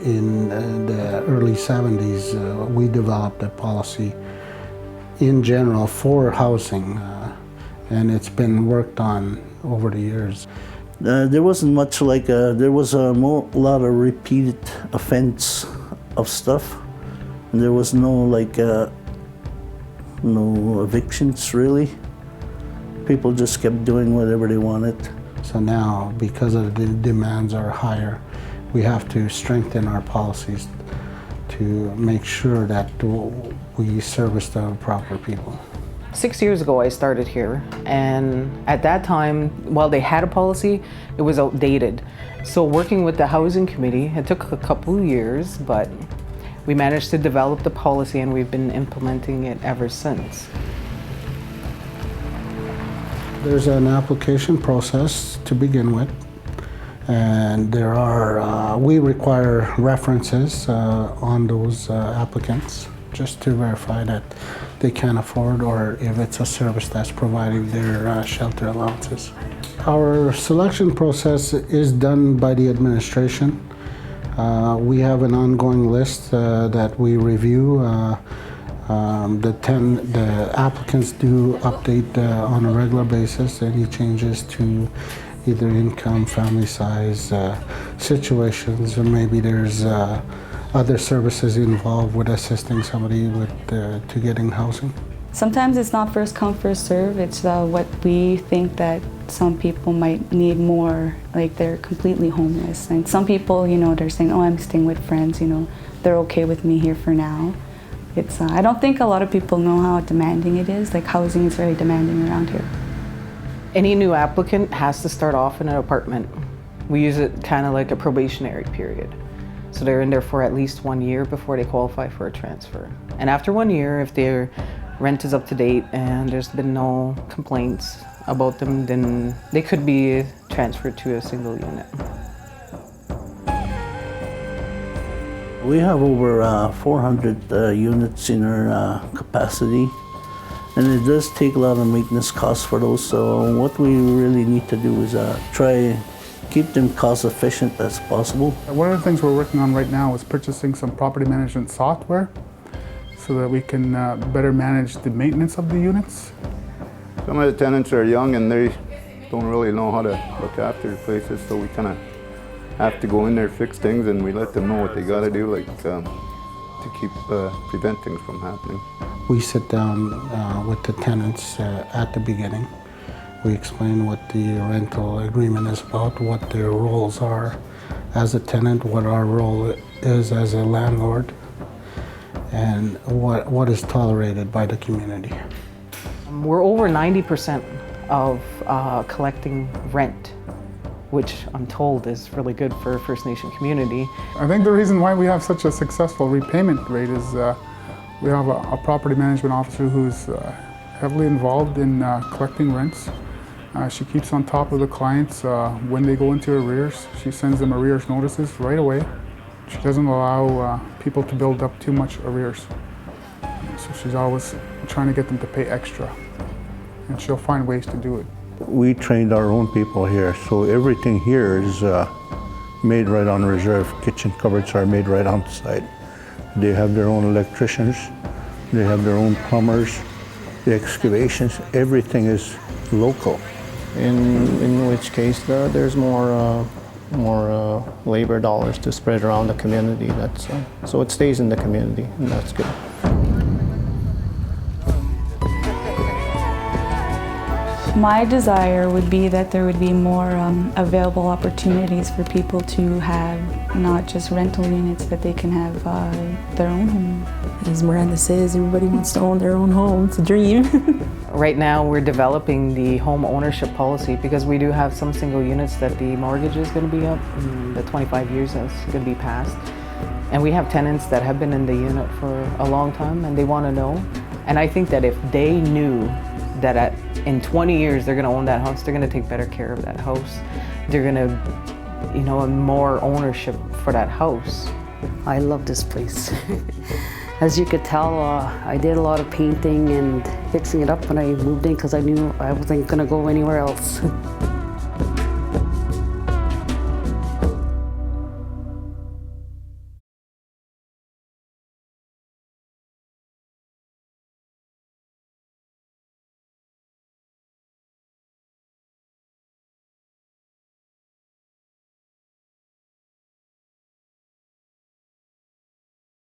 In the early 70s, we developed a policy in general for housing, and it's been worked on over the years. There wasn't much there was a lot of repeated offense of stuff. And there was no no evictions really. People just kept doing whatever they wanted. So now, because of the demands are higher, we have to strengthen our policies to make sure that we service the proper people. 6 years ago I started here, and at that time, while they had a policy, it was outdated. So working with the housing committee, it took a couple of years, but we managed to develop the policy and we've been implementing it ever since. There's an application process to begin with, and there are, we require references on those applicants just to verify that they can afford, or if it's a service that's providing their shelter allowances. Our selection process is done by the administration. We have an ongoing list that we review. The applicants do update on a regular basis any changes to either income, family size, situations, or maybe there's other services involved with assisting somebody with to getting housing. Sometimes it's not first come, first serve. It's what we think that some people might need more, like they're completely homeless. And some people, they're saying, oh, I'm staying with friends, they're okay with me here for now. It's, I don't think a lot of people know how demanding it is. Like housing is very demanding around here. Any new applicant has to start off in an apartment. We use it kind of like a probationary period. So they're in there for at least 1 year before they qualify for a transfer. And after 1 year, if their rent is up to date and there's been no complaints about them, then they could be transferred to a single unit. We have over 400 units in our capacity, and it does take a lot of maintenance costs for those. So what we really need to do is try keep them cost efficient as possible. One of the things we're working on right now is purchasing some property management software so that we can better manage the maintenance of the units. Some of the tenants are young and they don't really know how to look after the places, so we kind of have to go in there, fix things, and we let them know what they got to do, like to prevent things from happening. We sit down with the tenants at the beginning. We explain what the rental agreement is about, what their roles are as a tenant, what our role is as a landlord, and what is tolerated by the community. We're over 90% of collecting rent, which I'm told is really good for a First Nation community. I think the reason why we have such a successful repayment rate is we have a property management officer who's heavily involved in collecting rents. She keeps on top of the clients when they go into arrears. She sends them arrears notices right away. She doesn't allow people to build up too much arrears. So she's always trying to get them to pay extra, and she'll find ways to do it. We trained our own people here, so everything here is made right on Reserve. Kitchen cupboards are made right on site. They have their own electricians, they have their own plumbers, the excavations, everything is local. In which case there's more labor dollars to spread around the community. So it stays in the community, and that's good. My desire would be that there would be more available opportunities for people to have not just rental units, that they can have their own home. As Miranda says, everybody wants to own their own home. It's a dream. Right now we're developing the home ownership policy because we do have some single units that the mortgage is going to be up, the 25 years is going to be passed. And we have tenants that have been in the unit for a long time and they want to know. And I think that if they knew that in 20 years they're going to own that house, they're going to take better care of that house. They're going to, more ownership for that house. I love this place. As you could tell, I did a lot of painting and fixing it up when I moved in because I knew I wasn't going to go anywhere else.